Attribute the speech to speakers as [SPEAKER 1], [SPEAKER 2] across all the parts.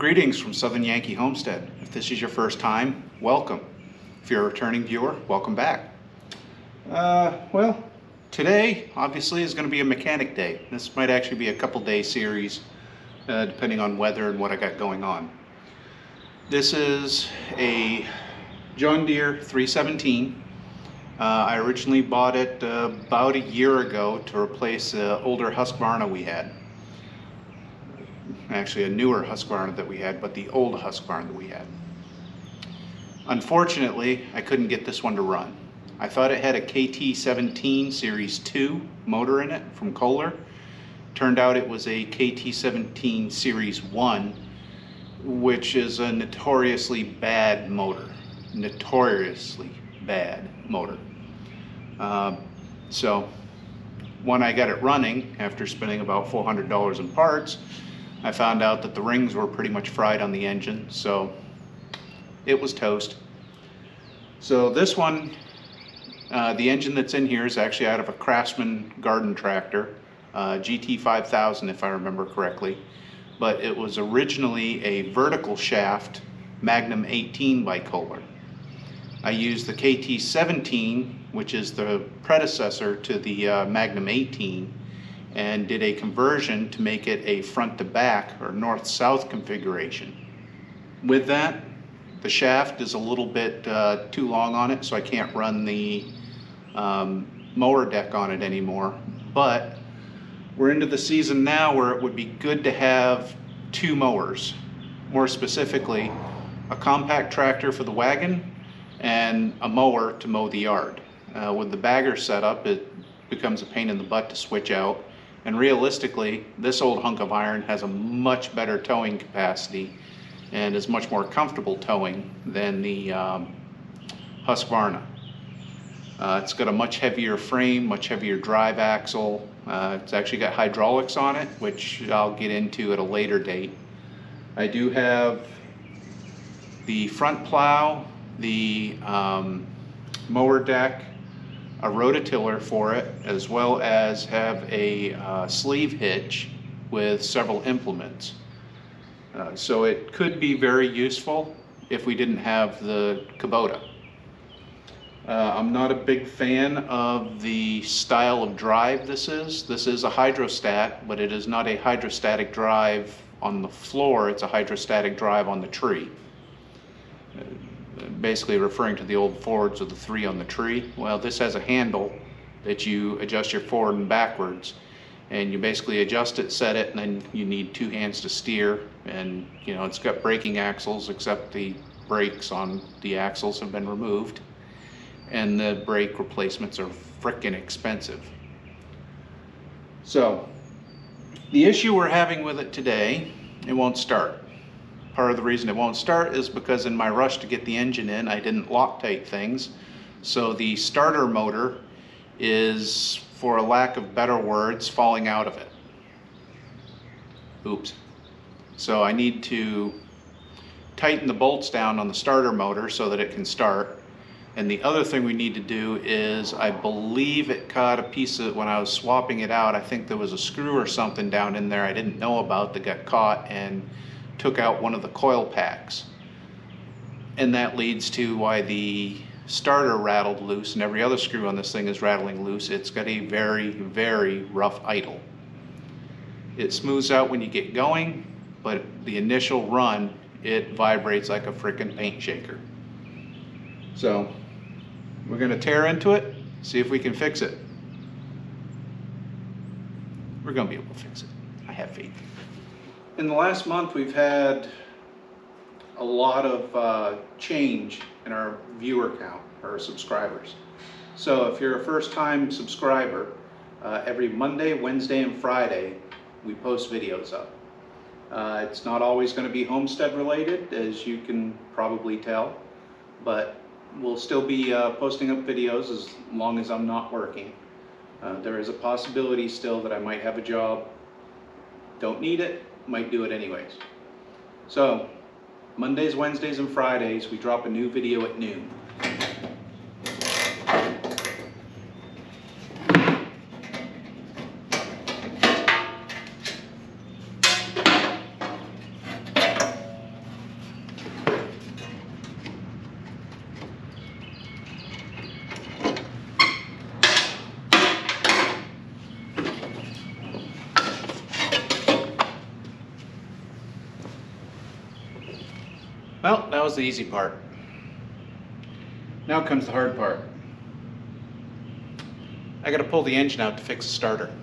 [SPEAKER 1] Greetings from Southern Yankee Homestead. If this is your first time, welcome. If you're a returning viewer, welcome back. Well, today obviously is going to be a mechanic day. This might actually be a couple day series depending on weather and what I got going on. This is a John Deere 317. I originally bought it about a year ago to replace the older Husqvarna we had. Actually a newer Husqvarna that we had, but the old Husqvarna that we had. Unfortunately, I couldn't get this one to run. I thought it had a KT17 Series 2 motor in it from Coil. Turned out it was a KT17 Series 1, which is a notoriously bad motor. Notoriously bad motor. So when I got it running, after spending about $400 in parts, I found out that the rings were pretty much fried on the engine, so it was toast. So this one, the engine that's in here is actually out of a Craftsman garden tractor, GT5000 if I remember correctly, but it was originally a vertical shaft Magnum 18 by Coil. I used the KT17, which is the predecessor to the Magnum 18, and did a conversion to make it a front to back or north-south configuration. With that, the shaft is a little bit too long on it, so I can't run the mower deck on it anymore. But we're into the season now where it would be good to have two mowers. More specifically, a compact tractor for the wagon and a mower to mow the yard. With the bagger setup, it becomes a pain in the butt to switch out. And realistically, this old hunk of iron has a much better towing capacity and is much more comfortable towing than the Husqvarna. It's got a much heavier frame, much heavier drive axle. It's actually got hydraulics on it, which I'll get into at a later date. I do have the front plow, the mower deck, a rototiller for it, as well as have a sleeve hitch with several implements. So it could be very useful if we didn't have the Kubota. I'm not a big fan of the style of drive this is. This is a hydrostat, but it is not a hydrostatic drive on the floor, it's a hydrostatic drive on the tree. Basically referring to the old Fords with the 3 on the tree. Well, this has a handle that you adjust your forward and backwards, and you basically adjust it, set it, and then you need 2 hands to steer. And you know, it's got braking axles, except the brakes on the axles have been removed, and the brake replacements are frickin' expensive. So the issue we're having with it today, it won't start. Part of the reason it won't start is because in my rush to get the engine in, I didn't Loctite things. So the starter motor is, for a lack of better words, falling out of it. Oops. So I need to tighten the bolts down on the starter motor so that it can start. And the other thing we need to do is, I believe it caught a piece of, when I was swapping it out, I think there was a screw or something down in there I didn't know about that got caught and took out one of the coil packs. And that leads to why the starter rattled loose, and every other screw on this thing is rattling loose. It's got a very, very rough idle. It smooths out when you get going, but the initial run, it vibrates like a frickin' paint shaker. So we're gonna tear into it, see if we can fix it. We're gonna be able to fix it. I have faith. In the last month, we've had a lot of change in our viewer count, our subscribers. So if you're a first-time subscriber, every Monday, Wednesday, and Friday, we post videos up. It's not always going to be homestead related, as you can probably tell, but we'll still be posting up videos as long as I'm not working. There is a possibility still that I might have a job, don't need it, might do it anyways. So Mondays, Wednesdays, and Fridays we drop a new video at noon. Well, that was the easy part. Now comes the hard part. I got to pull the engine out to fix the starter.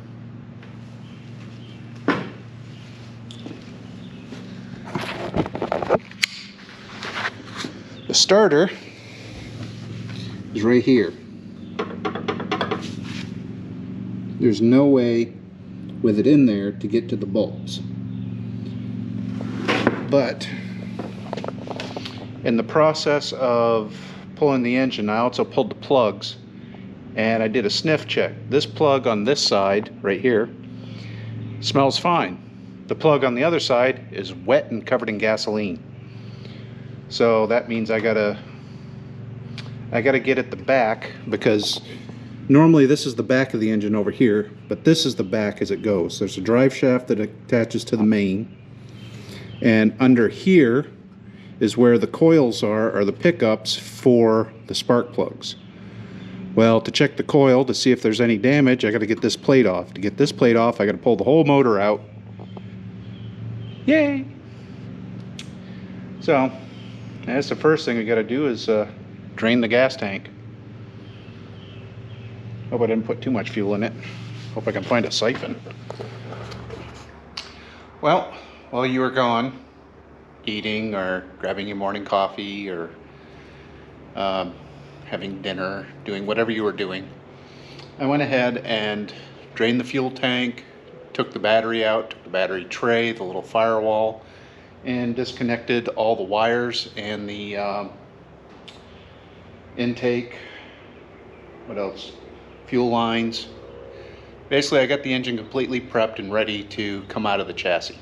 [SPEAKER 1] The starter is right here. There's no way with it in there to get to the bolts. But in the process of pulling the engine, I also pulled the plugs and I did a sniff check. This plug on this side right here smells fine. The plug on the other side is wet and covered in gasoline. So that means I gotta get at the back, because normally this is the back of the engine over here, but this is the back as it goes. There's a drive shaft that attaches to the main, and under here is where the coils are, or the pickups for the spark plugs. Well, to check the coil to see if there's any damage, I got to get this plate off. To get this plate off, I got to pull the whole motor out. Yay! So that's the first thing we got to do, is drain the gas tank. Hope I didn't put too much fuel in it. Hope I can find a siphon. Well, while you were gone, eating or grabbing your morning coffee or having dinner, doing whatever you were doing, I went ahead and drained the fuel tank, took the battery out, took the battery tray, the little firewall, and disconnected all the wires and the intake. What else? Fuel lines. Basically, I got the engine completely prepped and ready to come out of the chassis.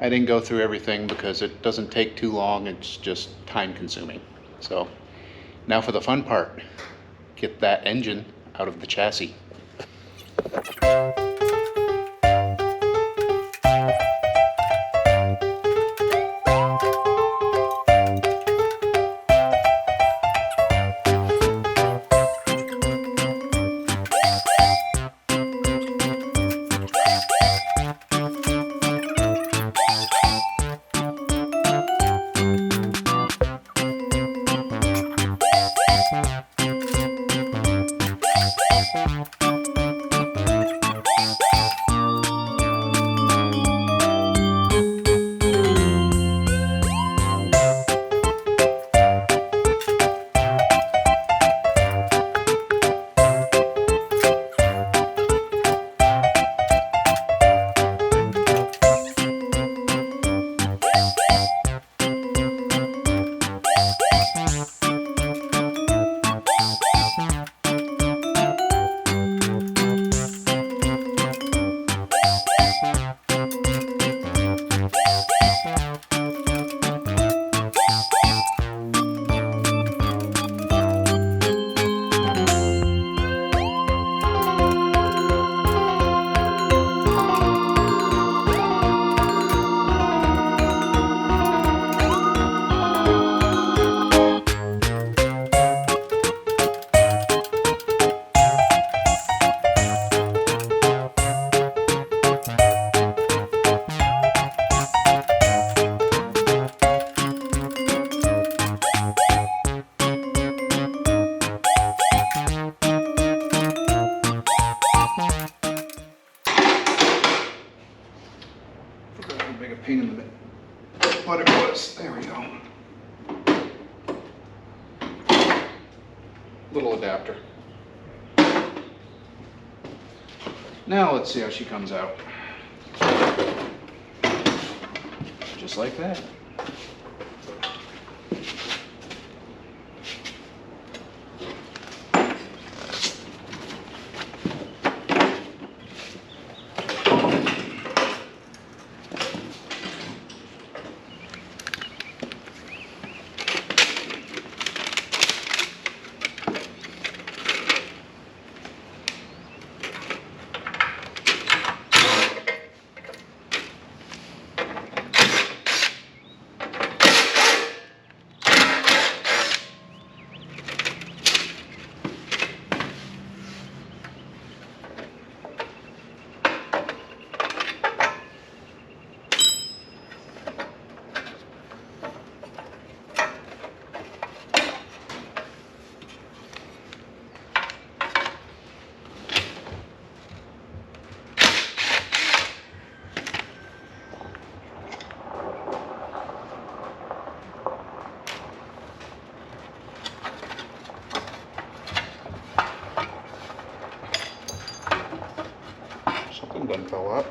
[SPEAKER 1] I didn't go through everything because it doesn't take too long. It's just time consuming. So now for the fun part, get that engine out of the chassis. Pain in the butt it was. There we go. Little adapter. Now let's see how she comes out. Just like that. fell up.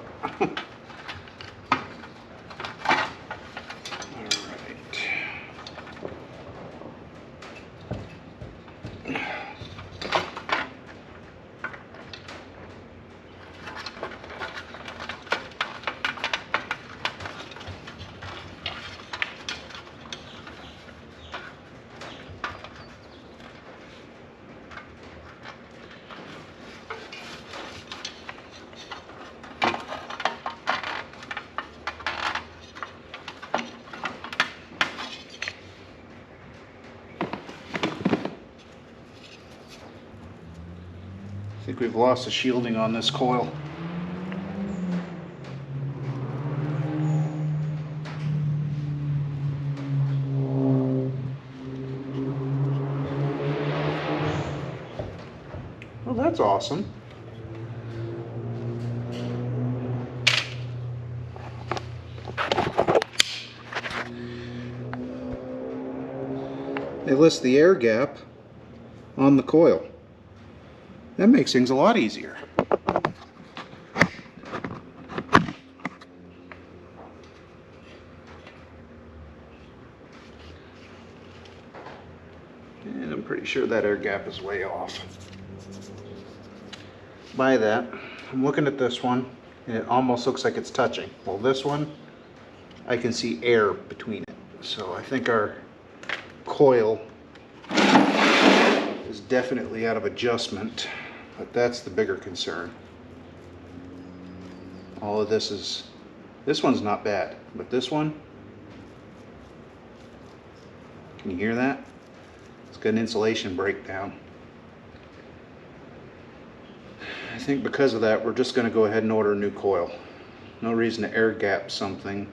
[SPEAKER 1] I think we've lost the shielding on this coil. Well, that's awesome. They list the air gap on the coil. That makes things a lot easier. And I'm pretty sure that air gap is way off. By that, I'm looking at this one, and it almost looks like it's touching. Well, this one, I can see air between it. So I think our coil is definitely out of adjustment. But that's the bigger concern. All of this one's not bad, but this one, can you hear that? It's got an insulation breakdown. I think because of that, we're just going to go ahead and order a new coil. No reason to air gap something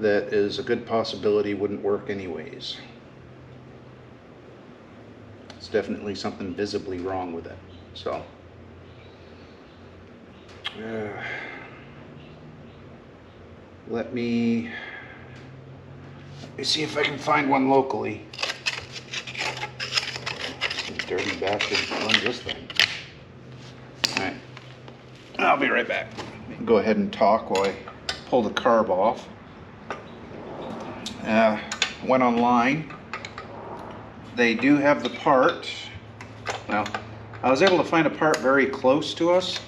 [SPEAKER 1] that is a good possibility wouldn't work anyways. Definitely something visibly wrong with it. So let me see if I can find one locally. Some dirty bastard runs this thing. Alright, I'll be right back. Go ahead and talk while I pull the carb off. Went online. They do have the part. Now, I was able to find a part very close to us.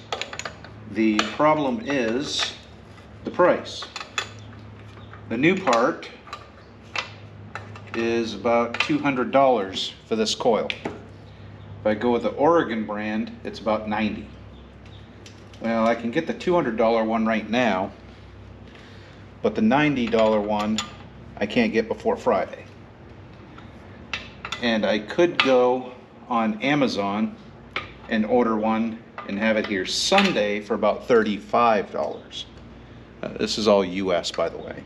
[SPEAKER 1] The problem is the price. The new part is about $200 for this coil. If I go with the Oregon brand, it's about $90. Well, I can get the $200 one right now, but the $90 one I can't get before Friday. And I could go on Amazon and order one and have it here Sunday for about $35. This is all US, by the way.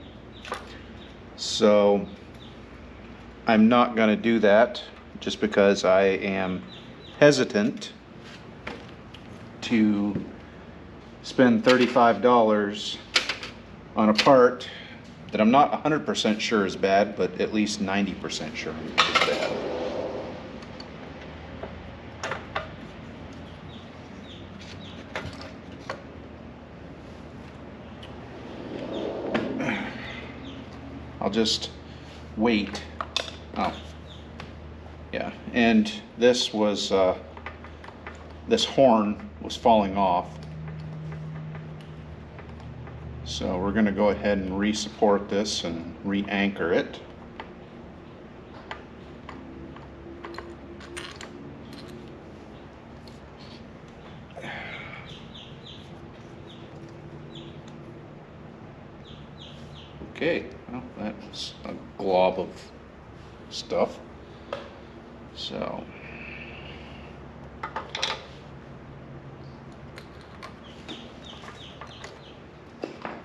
[SPEAKER 1] So I'm not going to do that just because I am hesitant to spend $35 on a part that I'm not 100% sure is bad, but at least 90% sure is bad. I'll just wait. Oh, yeah, and this was, this horn was falling off. So we're going to go ahead and re-support this and re-anchor it. Okay, well, that's a glob of stuff. So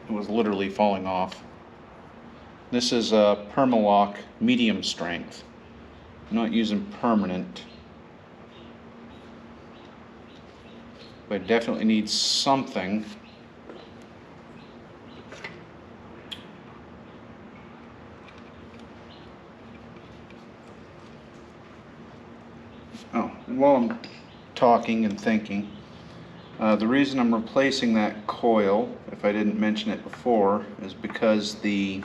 [SPEAKER 1] it was literally falling off. This is a Permalock medium strength. I'm not using permanent, but it definitely needs something. Oh, and while I'm talking and thinking, The reason I'm replacing that coil, if I didn't mention it before, is because the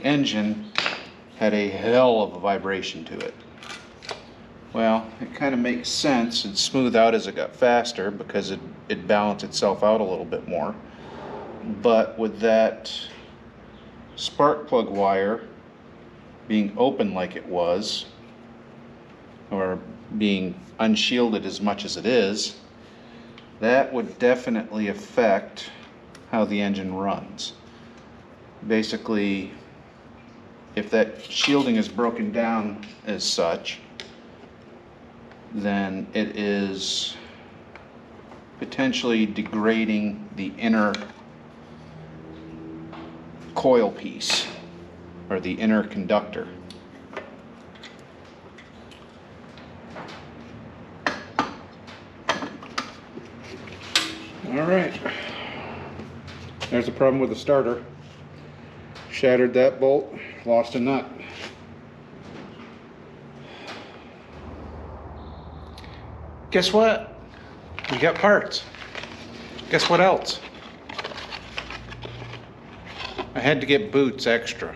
[SPEAKER 1] engine had a hell of a vibration to it. Well, it kind of makes sense. It'd smooth out as it got faster because it'd balance itself out a little bit more. But with that spark plug wire being open like it was, or being unshielded as much as it is, that would definitely affect how the engine runs. Basically, if that shielding is broken down as such, then it is potentially degrading the inner coil piece, or the inner conductor. All right, there's a problem with the starter. Shattered that bolt, lost a nut. Guess what? We got parts. Guess what else? I had to get boots extra.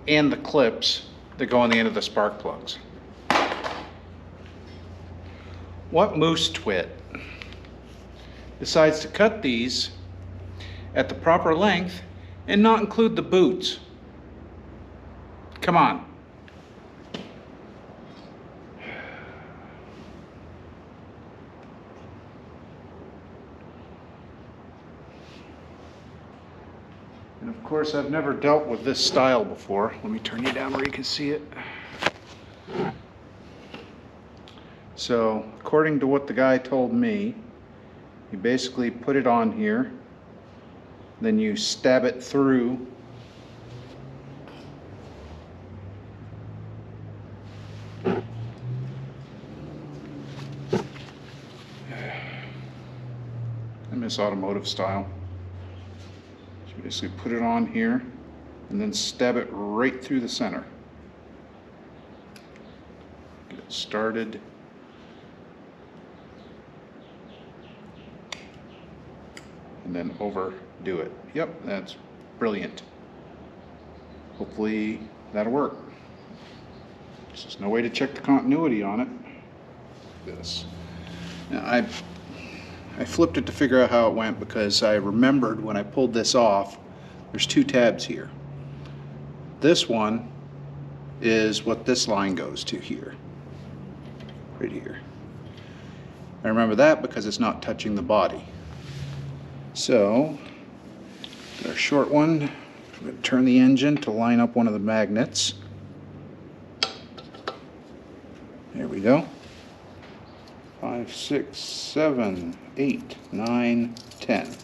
[SPEAKER 1] And the clips that go on the end of the spark plugs. What moose twit decides to cut these at the proper length and not include the boots? Come on. And of course, I've never dealt with this style before. Let me turn you down where you can see it. So, according to what the guy told me, you basically put it on here, then you stab it through I miss automotive style. So you basically put it on here and then stab it right through the center. Get it started. And then overdo it. Yep, that's brilliant. Hopefully that'll work. There's just no way to check the continuity on it. This. Now I flipped it to figure out how it went because I remembered when I pulled this off, there's two tabs here. This one is what this line goes to here. Right here. I remember that because it's not touching the body. So, our short one, I'm going to turn the engine to line up one of the magnets. There we go. 5, 6, 7, 8, 9, 10.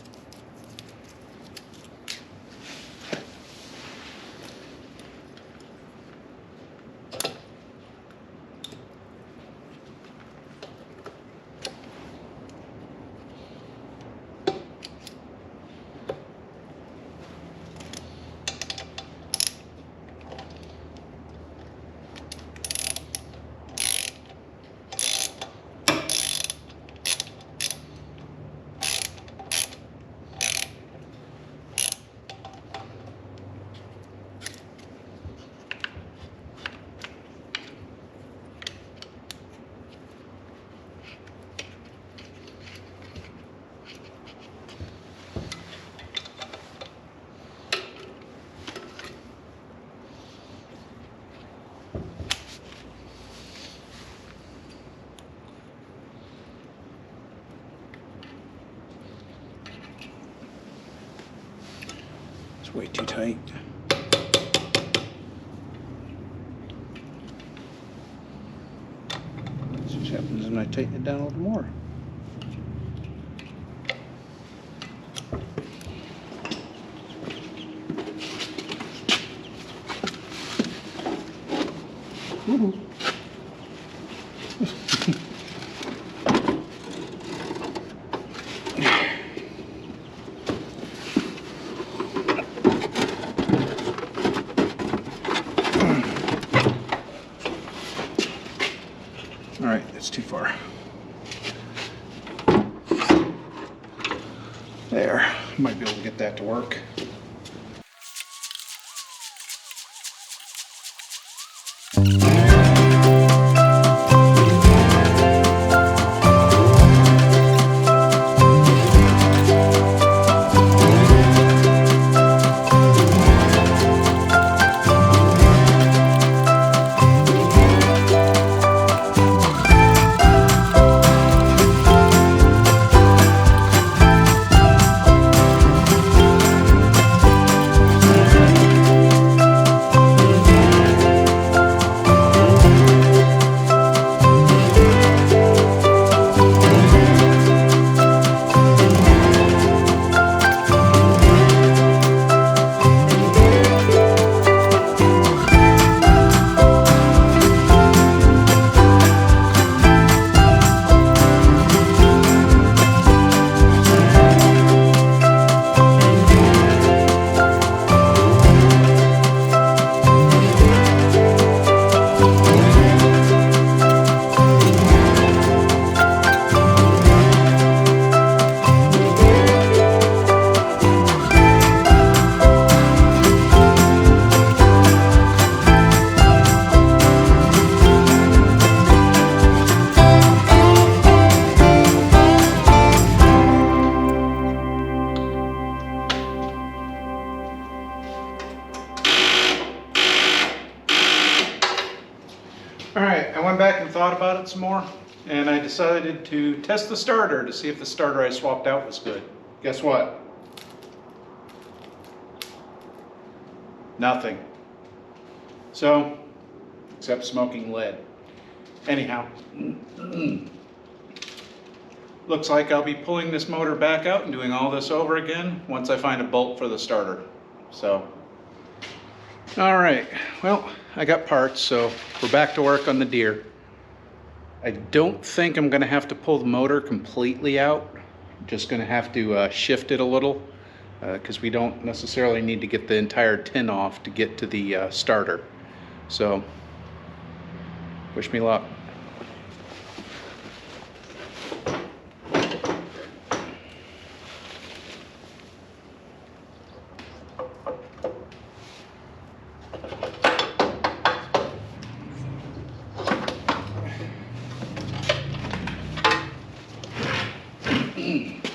[SPEAKER 1] Way too tight. That's what happens when I tighten it down a little more. Ooh. too far. There, might be able to get that to work. Alright, I went back and thought about it some more, and I decided to test the starter to see if the starter I swapped out was good. Guess what? Nothing. So, except smoking lead. Anyhow, looks like I'll be pulling this motor back out and doing all this over again once I find a bolt for the starter. So, alright, well, I got parts, so we're back to work on the Deere. I don't think I'm going to have to pull the motor completely out. I'm just going to have to shift it a little because we don't necessarily need to get the entire tin off to get to the starter. So, wish me luck.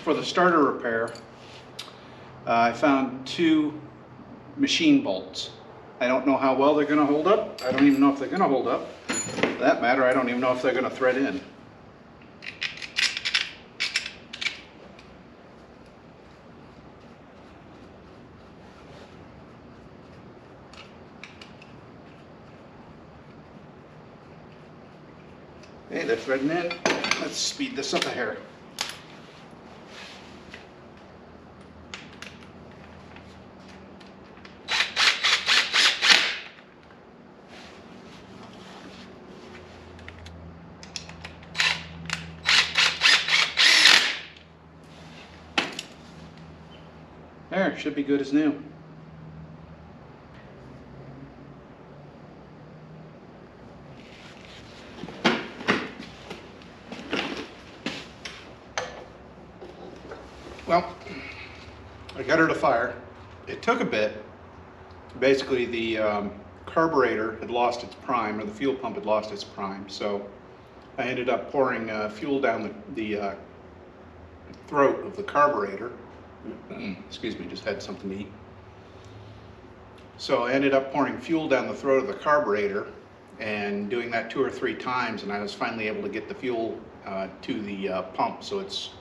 [SPEAKER 1] For the starter repair, I found 2 machine bolts. I don't know how well they're going to hold up. I don't even know if they're going to hold up. For that matter, I don't even know if they're going to thread in. Hey, they're threading in. Let's speed this up a hair. There, should be good as new. Well, I got her to fire. It took a bit. Basically, the carburetor had lost its prime, or the fuel pump had lost its prime, so I ended up pouring fuel down the throat of the carburetor. Excuse me, just had something to eat. So I ended up pouring fuel down the throat of the carburetor and doing that 2 or 3 times, and I was finally able to get the fuel to the pump, so it's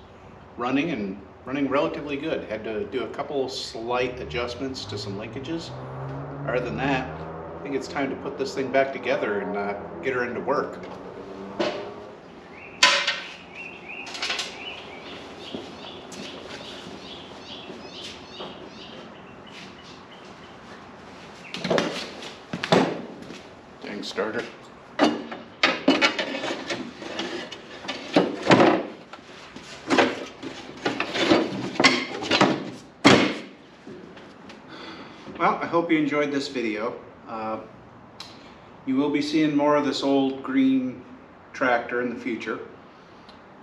[SPEAKER 1] running relatively good. Had to do a couple slight adjustments to some linkages. Other than that, I think it's time to put this thing back together and get her into work. Dang starter. Well, I hope you enjoyed this video. You will be seeing more of this old green tractor in the future.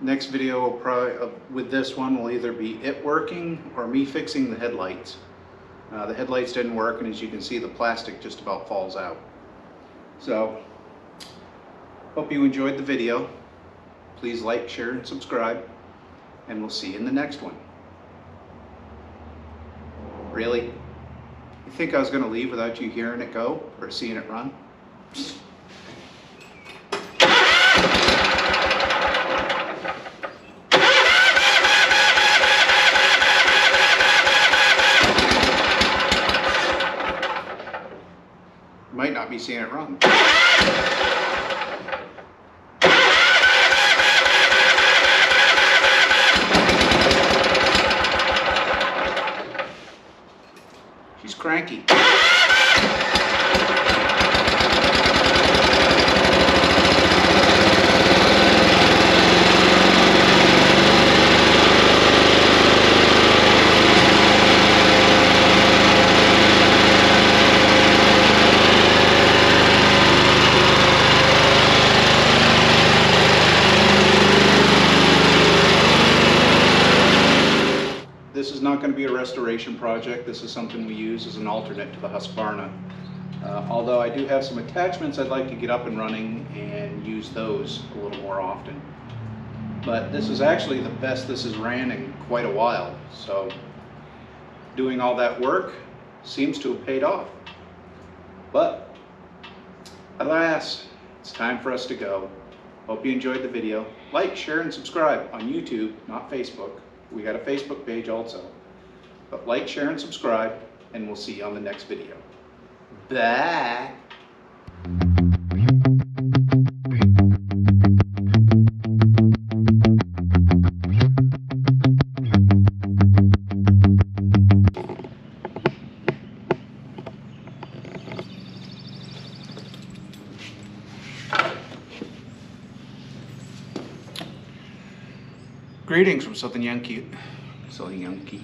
[SPEAKER 1] Next video will probably, with this one, will either be it working or me fixing the headlights. The headlights didn't work, and as you can see, the plastic just about falls out. So, hope you enjoyed the video. Please like, share, and subscribe, and we'll see you in the next one. Really? You think I was going to leave without you hearing it go or seeing it run? You might not be seeing it run. She's cranky. This is not going to be a restoration project. This is something we use as an alternate to the Husqvarna. Although I do have some attachments I'd like to get up and running and use those a little more often. But this is actually the best this has ran in quite a while. So doing all that work seems to have paid off. But alas, it's time for us to go. Hope you enjoyed the video. Like, share, and subscribe on YouTube, not Facebook. We got a Facebook page also. But like, share, and subscribe, and we'll see you on the next video. Bye. Greetings from Southern Yankee. Southern Yankee.